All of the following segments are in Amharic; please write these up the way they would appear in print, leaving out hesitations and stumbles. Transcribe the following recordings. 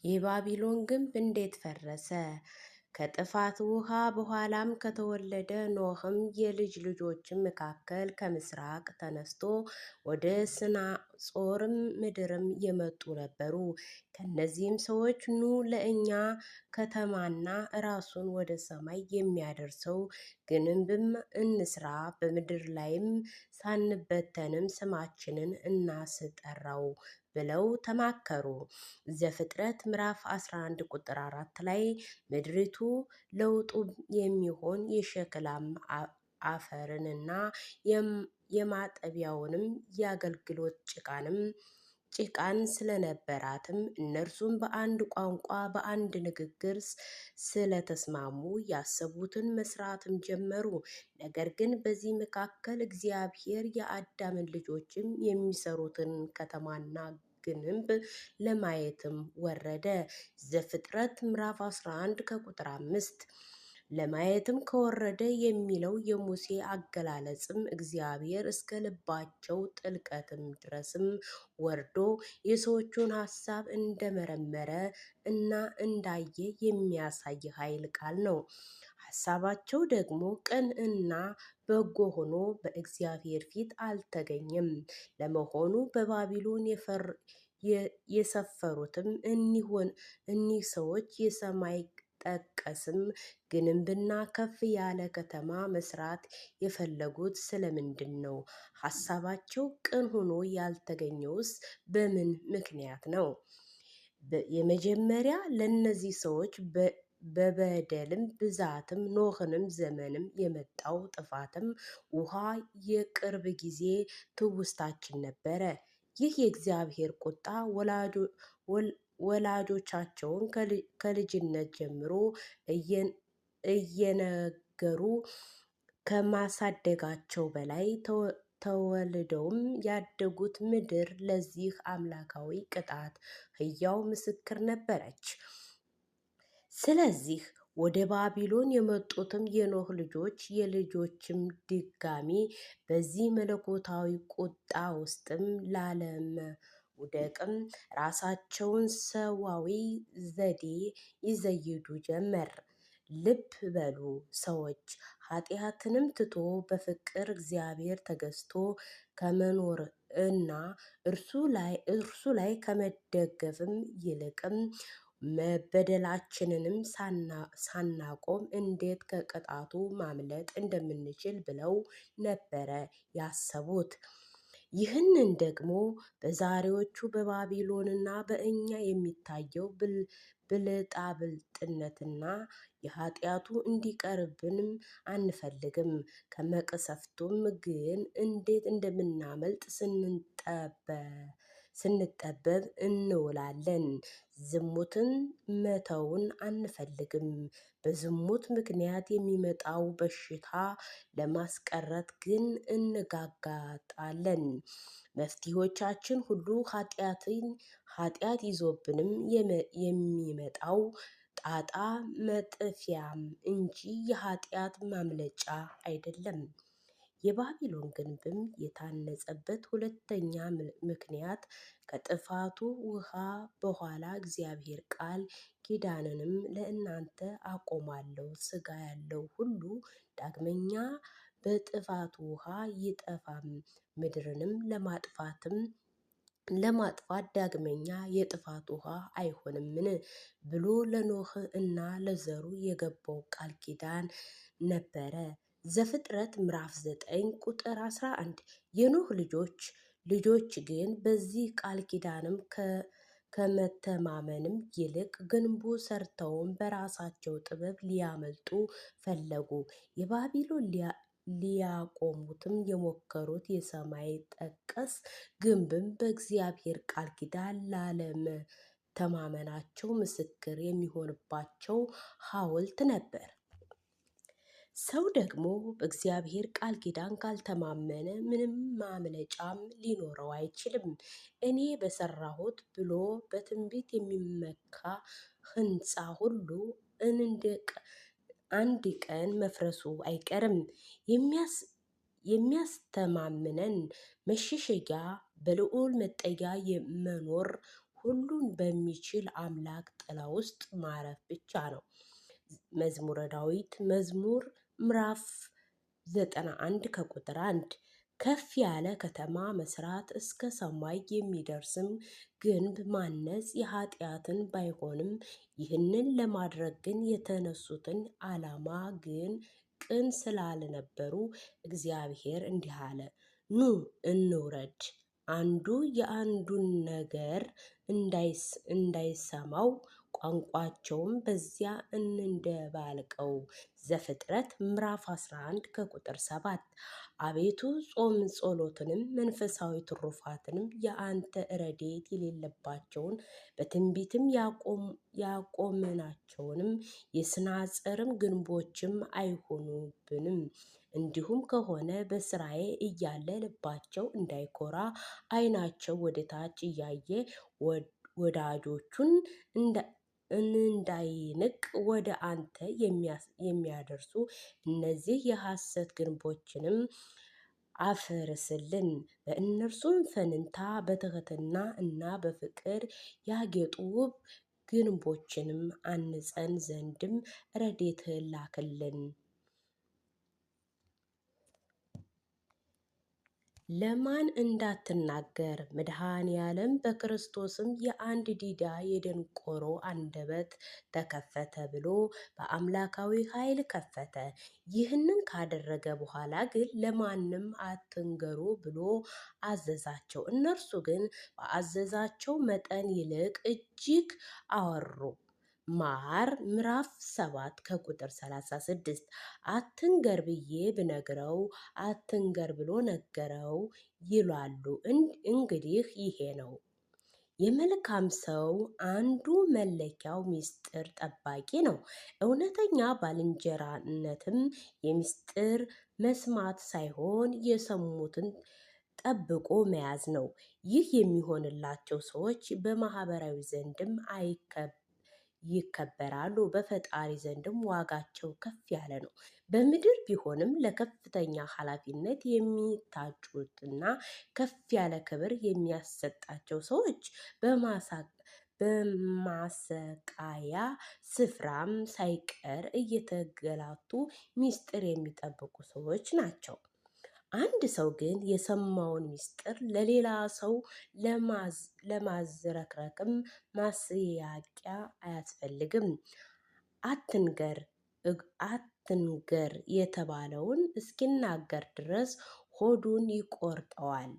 የባቢሎን ግንብ እንዴት ፈረሰ? ከጥፋት ውሃ በኋላም ከተወለደ ኖህም የልጅ ልጆችም መካከል ከምስራቅ ተነስቶ ወደ ስናጾርም ምድርም የመጡ ነበሩ። ከነዚህም ሰዎች ኑ ለእኛ ከተማና ራሱን ወደ ሰማይ የሚያደርሰው ግንብም እንስራ፣ በምድር ላይም ሳንበተንም ስማችንን እናስጠራው ብለው ተማከሩ። ዘፍጥረት ምዕራፍ 11 ቁጥር 4 ላይ ምድሪቱ ለውጡ የሚሆን የሸክላም አፈርንና የማጠቢያውንም የአገልግሎት ጭቃን ስለነበራትም እነርሱም በአንድ ቋንቋ በአንድ ንግግር ስለተስማሙ ያሰቡትን መስራትም ጀመሩ። ነገር ግን በዚህ መካከል እግዚአብሔር የአዳምን ልጆችም የሚሰሩትን ከተማና ግንብ ለማየትም ወረደ። ዘፍጥረት ምዕራፍ 11 ከቁጥር 5 ለማየትም ከወረደ የሚለው የሙሴ አገላለጽም እግዚአብሔር እስከ ልባቸው ጥልቀትም ድረስም ወርዶ የሰዎቹን ሐሳብ እንደመረመረ እና እንዳየ የሚያሳይ ኃይለ ቃል ነው። ሐሳባቸው ደግሞ ቅን እና በጎ ሆኖ በእግዚአብሔር ፊት አልተገኘም። ለመሆኑ በባቢሎን የሰፈሩትም እኒህ ሰዎች የሰማይ ጠቀስም ግንብና ከፍ ያለ ከተማ መስራት የፈለጉት ስለምንድን ነው? ሐሳባቸው ቅን ሆኖ ያልተገኘውስ በምን ምክንያት ነው? የመጀመሪያ ለነዚህ ሰዎች በበደልም ብዛትም ኖህንም ዘመንም የመጣው ጥፋትም ውሃ የቅርብ ጊዜ ትውስታችን ነበረ። ይህ የእግዚአብሔር ቁጣ ወላጆቻቸውን ከልጅነት ጀምሮ እየነገሩ ከማሳደጋቸው በላይ ተወልደውም ያደጉት ምድር ለዚህ አምላካዊ ቅጣት ሕያው ምስክር ነበረች። ስለዚህ ወደ ባቢሎን የመጡትም የኖህ ልጆች የልጆችም ድጋሚ በዚህ መለኮታዊ ቁጣ ውስጥም ላለመውደቅም ራሳቸውን ሰዋዊ ዘዴ ይዘይዱ ጀመር። ልብ በሉ ሰዎች፣ ኃጢአትንም ትቶ በፍቅር እግዚአብሔር ተገዝቶ ከመኖር እና እርሱ ላይ ከመደገፍም ይልቅም መበደላችንንም ሳናቆም እንዴት ከቅጣቱ ማምለጥ እንደምንችል ብለው ነበረ ያሰቡት። ይህንን ደግሞ በዛሬዎቹ በባቢሎንና በእኛ የሚታየው ብልጣብልጥነትና የኃጢአቱ እንዲቀርብንም አንፈልግም። ከመቅሰፍቱም ግን እንዴት እንደምናመልጥ ስንጠበብ እንውላለን። ዝሙትን መተውን አንፈልግም። በዝሙት ምክንያት የሚመጣው በሽታ ለማስቀረት ግን እንጋጋጣለን። መፍትሄዎቻችን ሁሉ ኃጢአት ይዞብንም የሚመጣው ጣጣ መጥፊያም እንጂ የኃጢአት ማምለጫ አይደለም። የባቢሎን ግንብም የታነጸበት ሁለተኛ ምክንያት ከጥፋቱ ውሃ በኋላ እግዚአብሔር ቃል ኪዳንንም ለእናንተ አቆማለሁ፣ ሥጋ ያለው ሁሉ ዳግመኛ በጥፋት ውሃ ይጠፋም፣ ምድርንም ለማጥፋት ዳግመኛ የጥፋት ውሃ አይሆንምን ብሎ ለኖህ እና ለዘሩ የገባው ቃል ኪዳን ነበረ። ዘፍጥረት ምዕራፍ 9 ቁጥር 11 የኖህ ልጆች ግን በዚህ ቃል ኪዳንም ከመተማመንም ይልቅ ግንቡ ሰርተውም በራሳቸው ጥበብ ሊያመልጡ ፈለጉ። የባቢሎን ሊያቆሙትም የሞከሩት የሰማይ ጠቀስ ግንብም በእግዚአብሔር ቃል ኪዳን ላለመተማመናቸው ምስክር የሚሆንባቸው ሐውልት ነበር። ሰው ደግሞ በእግዚአብሔር ቃል ኪዳን ካልተማመነ ምንም ማምለጫም ሊኖረው አይችልም። እኔ በሰራሁት ብሎ በትንቢት የሚመካ ሕንፃ ሁሉ አንድ ቀን መፍረሱ አይቀርም። የሚያስተማምነን መሸሸጊያ በልዑል መጠጊያ መኖር ሁሉን በሚችል አምላክ ጥላ ውስጥ ማረፍ ብቻ ነው። መዝሙረ ዳዊት መዝሙር ምዕራፍ 91 ከቁጥር 1 ከፍ ያለ ከተማ መስራት እስከ ሰማይ የሚደርስም ግንብ ማነጽ የኃጢአትን ባይሆንም ይህንን ለማድረግ ግን የተነሱትን ዓላማ ግን ቅን ስላልነበሩ እግዚአብሔር እንዲህ አለ፣ ኑ እንውረድ፣ አንዱ የአንዱን ነገር እንዳይሰማው ቋንቋቸውም በዚያ እንደባልቀው። ዘፍጥረት ምዕራፍ 11 ከቁጥር 7 አቤቱ ጾም ጸሎትንም መንፈሳዊ ትሩፋትንም የአንተ ረድኤት የሌለባቸውን በትንቢትም ያቆምናቸውንም የስናጽርም ግንቦችም አይሆኑብንም። እንዲሁም ከሆነ በስራዬ እያለ ልባቸው እንዳይኮራ ዓይናቸው ወደ ታች እያየ ወዳጆቹን እንዳይንቅ ወደ አንተ የሚያደርሱ እነዚህ የሐሰት ግንቦችንም አፍርስልን። በእነርሱም ፈንታ በትሕትና እና በፍቅር ያጌጡ ውብ ግንቦችንም አንጸን ዘንድም ረድኤትህን ላክልን። ለማን እንዳትናገር መድኃኔዓለም በክርስቶስም የአንድ ዲዳ የደንቆሮ አንደበት ተከፈተ ብሎ በአምላካዊ ኃይል ከፈተ። ይህንን ካደረገ በኋላ ግን ለማንም አትንገሩ ብሎ አዘዛቸው። እነርሱ ግን በአዘዛቸው መጠን ይልቅ እጅግ አወሩ። ማር ምዕራፍ 7 ከቁጥር 36 አትንገር ብዬ ብነግረው አትንገር ብሎ ነገረው ይላሉ። እንግዲህ ይሄ ነው የመልካም ሰው አንዱ መለኪያው ምስጢር ጠባቂ ነው። እውነተኛ ባልንጀራነትም የምስጢር መስማት ሳይሆን የሰሙትን ጠብቆ መያዝ ነው። ይህ የሚሆንላቸው ሰዎች በማህበራዊ ዘንድም ይከበራሉ፣ በፈጣሪ ዘንድም ዋጋቸው ከፍ ያለ ነው። በምድር ቢሆንም ለከፍተኛ ኃላፊነት የሚታጩትና ከፍ ያለ ክብር የሚያሰጣቸው ሰዎች በማሰቃያ ስፍራም ሳይቀር እየተገላቱ ምስጢር የሚጠብቁ ሰዎች ናቸው። አንድ ሰው ግን የሰማውን ምስጢር ለሌላ ሰው ለማዝረክረክም ማስያቂያ አያስፈልግም። አትንገር የተባለውን እስኪናገር ድረስ ሆዱን ይቆርጠዋል፣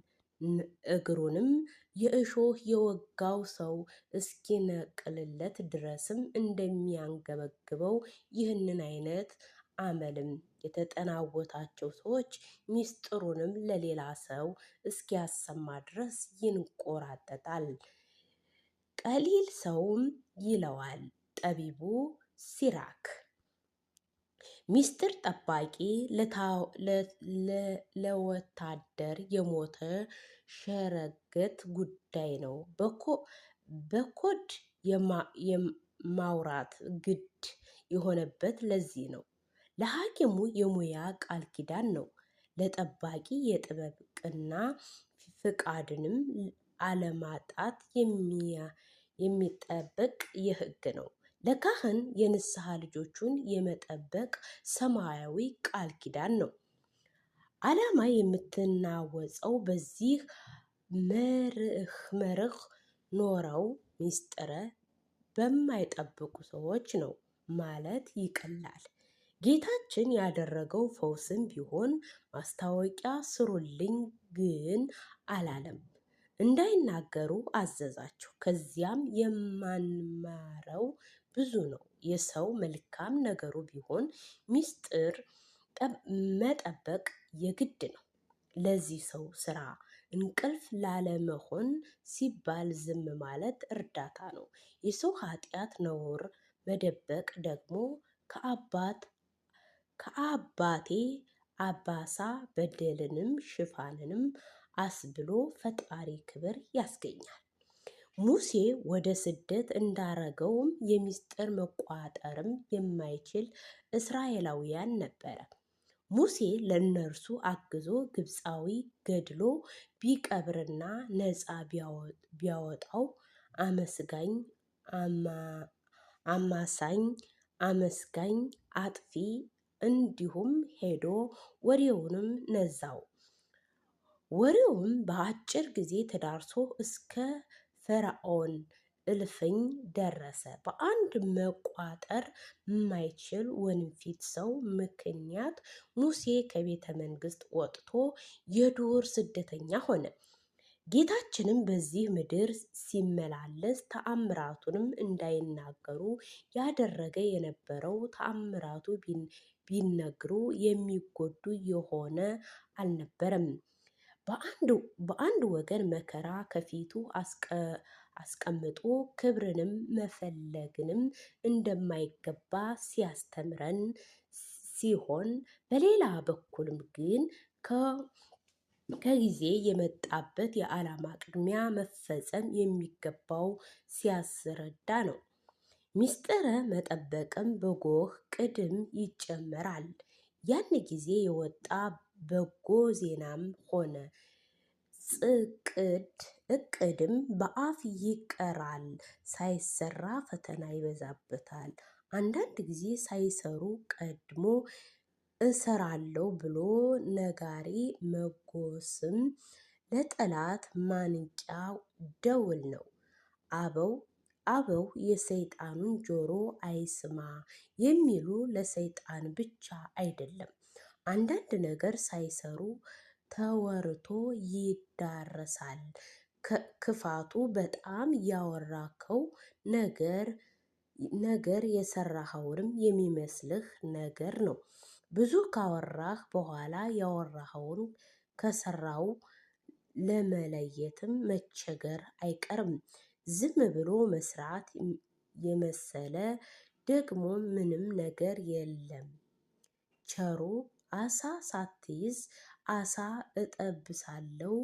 እግሩንም የእሾህ የወጋው ሰው እስኪነቅልለት ድረስም እንደሚያንገበግበው ይህንን አይነት አመልም የተጠናወታቸው ሰዎች ምስጢሩንም ለሌላ ሰው እስኪያሰማ ድረስ ይንቆራጠጣል። ቀሊል ሰውም ይለዋል ጠቢቡ ሲራክ። ምስጢር ጠባቂ ለወታደር የሞተ ሸረገት ጉዳይ ነው። በኮድ የማውራት ግድ የሆነበት ለዚህ ነው። ለሐኪሙ የሙያ ቃል ኪዳን ነው። ለጠባቂ የጥበቃና ፍቃድንም አለማጣት የሚጠበቅ የሕግ ነው። ለካህን የንስሐ ልጆቹን የመጠበቅ ሰማያዊ ቃል ኪዳን ነው። ዓላማ የምትናወጸው በዚህ መርህ ኖረው ምስጢር በማይጠብቁ ሰዎች ነው ማለት ይቀላል። ጌታችን ያደረገው ፈውስም ቢሆን ማስታወቂያ ስሩልኝ ግን አላለም። እንዳይናገሩ አዘዛቸው። ከዚያም የማንማረው ብዙ ነው። የሰው መልካም ነገሩ ቢሆን ምስጢር መጠበቅ የግድ ነው። ለዚህ ሰው ስራ እንቅልፍ ላለመሆን ሲባል ዝም ማለት እርዳታ ነው። የሰው ኃጢአት ነውር መደበቅ ደግሞ ከአባቴ አባሳ በደልንም ሽፋንንም አስብሎ ፈጣሪ ክብር ያስገኛል። ሙሴ ወደ ስደት እንዳረገውም የምስጢር መቋጠርም የማይችል እስራኤላውያን ነበረ። ሙሴ ለእነርሱ አግዞ ግብፃዊ ገድሎ ቢቀብርና ነፃ ቢያወጣው አመስጋኝ፣ አማሳኝ፣ አመስጋኝ፣ አጥፊ እንዲሁም ሄዶ ወሬውንም ነዛው። ወሬውም በአጭር ጊዜ ተዳርሶ እስከ ፈርዖን እልፍኝ ደረሰ። በአንድ መቋጠር የማይችል ወንፊት ሰው ምክንያት ሙሴ ከቤተ መንግስት ወጥቶ የዱር ስደተኛ ሆነ። ጌታችንም በዚህ ምድር ሲመላለስ ተአምራቱንም እንዳይናገሩ ያደረገ የነበረው ተአምራቱ ቢነግሩ የሚጎዱ የሆነ አልነበረም። በአንድ ወገን መከራ ከፊቱ አስቀምጦ ክብርንም መፈለግንም እንደማይገባ ሲያስተምረን ሲሆን፣ በሌላ በኩልም ግን ከጊዜ የመጣበት የዓላማ ቅድሚያ መፈጸም የሚገባው ሲያስረዳ ነው። ሚስጥረ መጠበቅም በጎህ ቅድም ይጨመራል። ያን ጊዜ የወጣ በጎ ዜናም ሆነ እቅድም በአፍ ይቀራል፣ ሳይሰራ ፈተና ይበዛበታል። አንዳንድ ጊዜ ሳይሰሩ ቀድሞ እሰራለሁ ብሎ ነጋሪ መጎስም ለጠላት ማንቂያ ደውል ነው። አበው የሰይጣኑን ጆሮ አይስማ የሚሉ ለሰይጣን ብቻ አይደለም። አንዳንድ ነገር ሳይሰሩ ተወርቶ ይዳረሳል። ክፋቱ በጣም ያወራከው ነገር የሰራኸውንም የሚመስልህ ነገር ነው። ብዙ ካወራህ በኋላ ያወራኸውን ከሰራው ለመለየትም መቸገር አይቀርም። ዝም ብሎ መስራት የመሰለ ደግሞ ምንም ነገር የለም። ቸሩ አሳ ሳትይዝ አሳ እጠብሳለሁ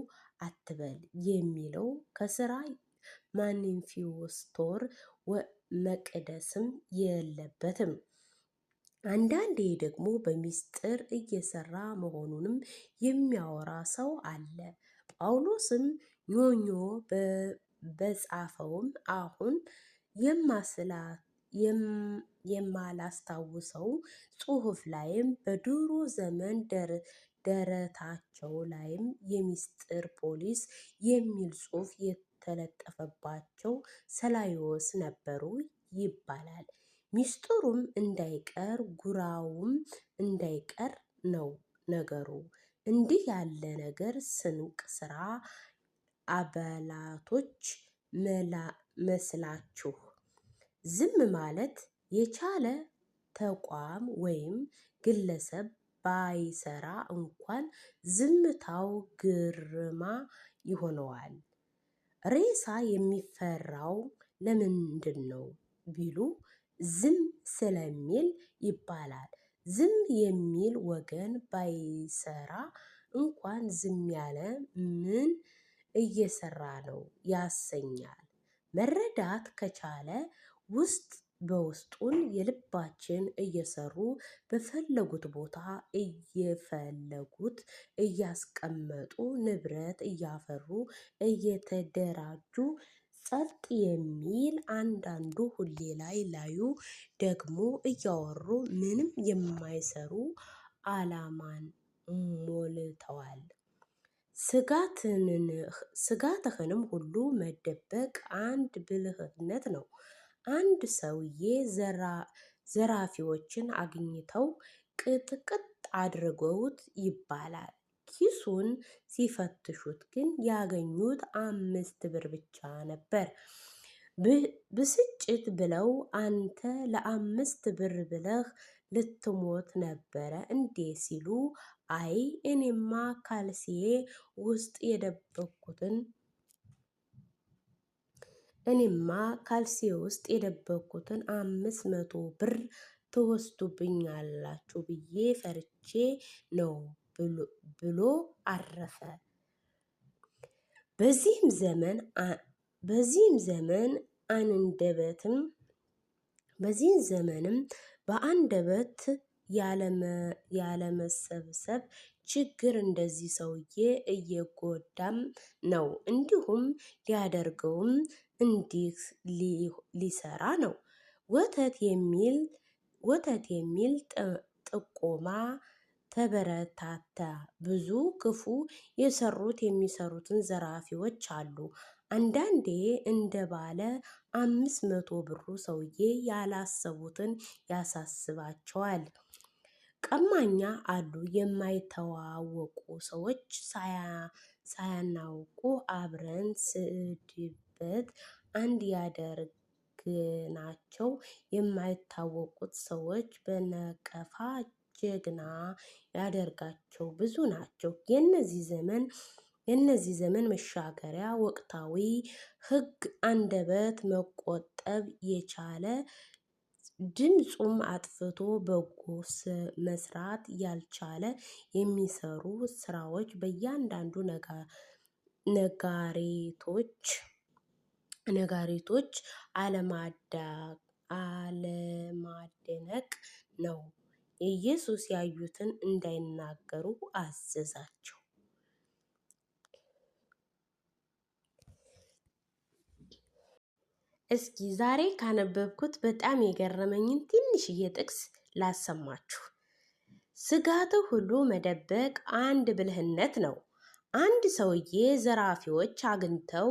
አትበል የሚለው ከስራ ማኒፌስቶር መቀደስም የለበትም። አንዳንዴ ደግሞ በሚስጥር እየሰራ መሆኑንም የሚያወራ ሰው አለ። ጳውሎስም ኞኞ በጻፈውም አሁን የማላስታውሰው ጽሑፍ ላይም በድሮ ዘመን ደረታቸው ላይም የሚስጥር ፖሊስ የሚል ጽሑፍ የተለጠፈባቸው ሰላዮስ ነበሩ ይባላል። ሚስጥሩም እንዳይቀር ጉራውም እንዳይቀር ነው ነገሩ። እንዲህ ያለ ነገር ስንቅ ስራ አባላቶች መስላችሁ ዝም ማለት የቻለ ተቋም ወይም ግለሰብ ባይሰራ እንኳን ዝምታው ግርማ ይሆነዋል። ሬሳ የሚፈራው ለምንድን ነው ቢሉ ዝም ስለሚል ይባላል። ዝም የሚል ወገን ባይሰራ እንኳን ዝም ያለ ምን እየሰራ ነው ያሰኛል። መረዳት ከቻለ ውስጥ በውስጡን የልባችን እየሰሩ በፈለጉት ቦታ እየፈለጉት እያስቀመጡ ንብረት እያፈሩ እየተደራጁ ጸጥ የሚል አንዳንዱ ሁሌ ላዩ ደግሞ እያወሩ ምንም የማይሰሩ አላማን ሞልተዋል። ስጋትህንም ሁሉ መደበቅ አንድ ብልህነት ነው። አንድ ሰውዬ ዘራፊዎችን አግኝተው ቅጥቅጥ አድርገውት ይባላል። ኪሱን ሲፈትሹት ግን ያገኙት 5 ብር ብቻ ነበር። ብስጭት ብለው አንተ ለ5 ብር ብለህ ልትሞት ነበረ እንዴ ሲሉ፣ አይ እኔማ ካልሲዬ ውስጥ የደበቅኩትን 500 ብር ትወስዱብኛላችሁ ብዬ ፈርቼ ነው ብሎ አረፈ። በዚህም ዘመንም በአንደበት ያለመሰብሰብ ችግር እንደዚህ ሰውዬ እየጎዳም ነው። እንዲሁም ሊያደርገውም እንዲህ ሊሰራ ነው። ወተት የሚል ጥቆማ ተበረታታ። ብዙ ክፉ የሚሰሩትን ዘራፊዎች አሉ። አንዳንዴ እንደ ባለ 500 ብሩ ሰውዬ ያላሰቡትን ያሳስባቸዋል። ቀማኛ አሉ። የማይተዋወቁ ሰዎች ሳያናውቁ አብረን ስድበት አንድ ያደርግናቸው። የማይታወቁት ሰዎች በነቀፋ ጀግና ያደርጋቸው ብዙ ናቸው። የነዚህ ዘመን መሻገሪያ ወቅታዊ ሕግ አንደበት መቆጠብ የቻለ ድምፁም አጥፍቶ በጎ መስራት ያልቻለ የሚሰሩ ስራዎች በእያንዳንዱ ነጋሪቶች አለማደነቅ ነው። ኢየሱስ ያዩትን እንዳይናገሩ አዘዛቸው። እስኪ ዛሬ ካነበብኩት በጣም የገረመኝን ትንሽዬ ጥቅስ ላሰማችሁ። ስጋትህ ሁሉ መደበቅ አንድ ብልህነት ነው። አንድ ሰውዬ ዘራፊዎች አግኝተው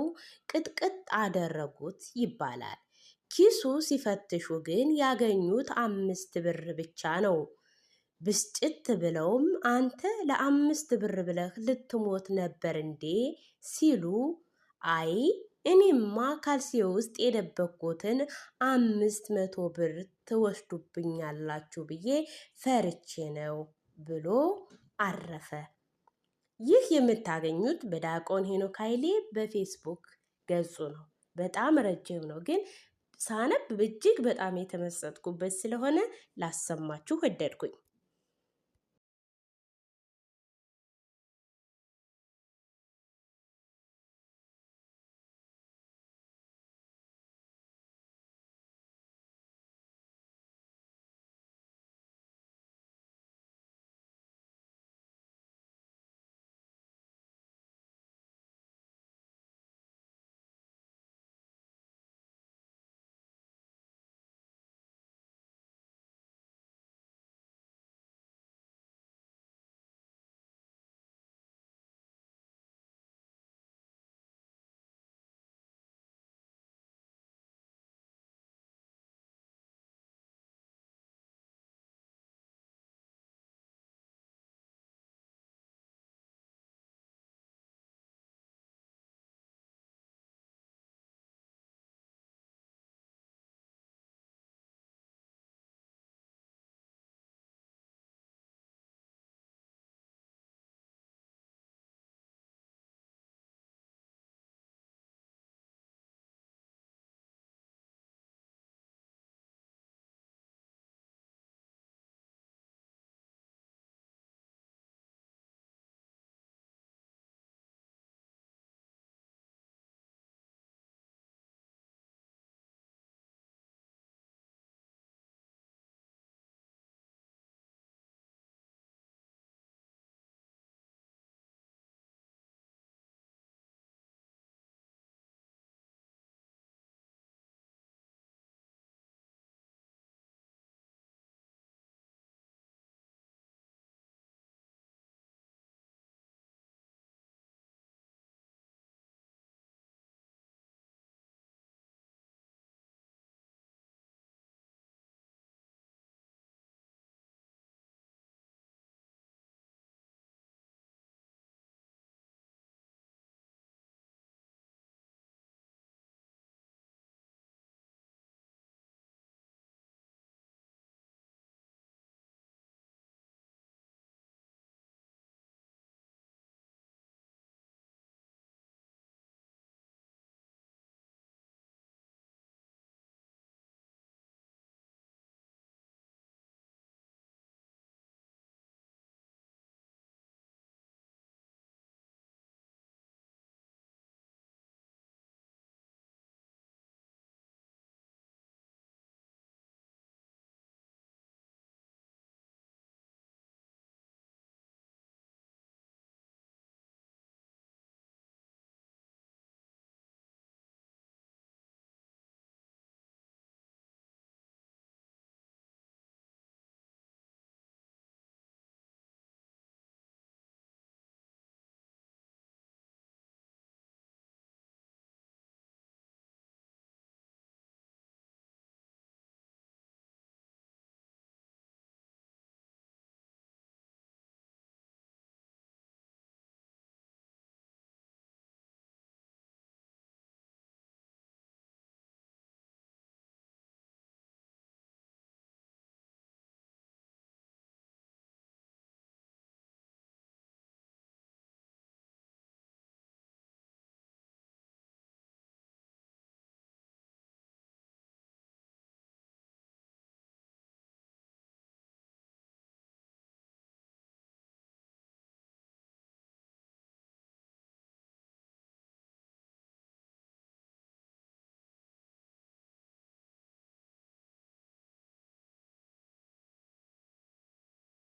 ቅጥቅጥ አደረጉት ይባላል። ኪሱ ሲፈትሹ ግን ያገኙት 5 ብር ብቻ ነው። ብስጭት ብለውም አንተ ለ5 ብር ብለህ ልትሞት ነበር እንዴ ሲሉ፣ አይ እኔማ ካልሲዬ ውስጥ የደበቅኩትን 500 ብር ትወስዱብኛላችሁ ብዬ ፈርቼ ነው ብሎ አረፈ። ይህ የምታገኙት በዲያቆን ሄኖክ ኃይሌ በፌስቡክ ገጹ ነው። በጣም ረጅም ነው፣ ግን ሳነብ እጅግ በጣም የተመሰጥኩበት ስለሆነ ላሰማችሁ ወደድኩኝ።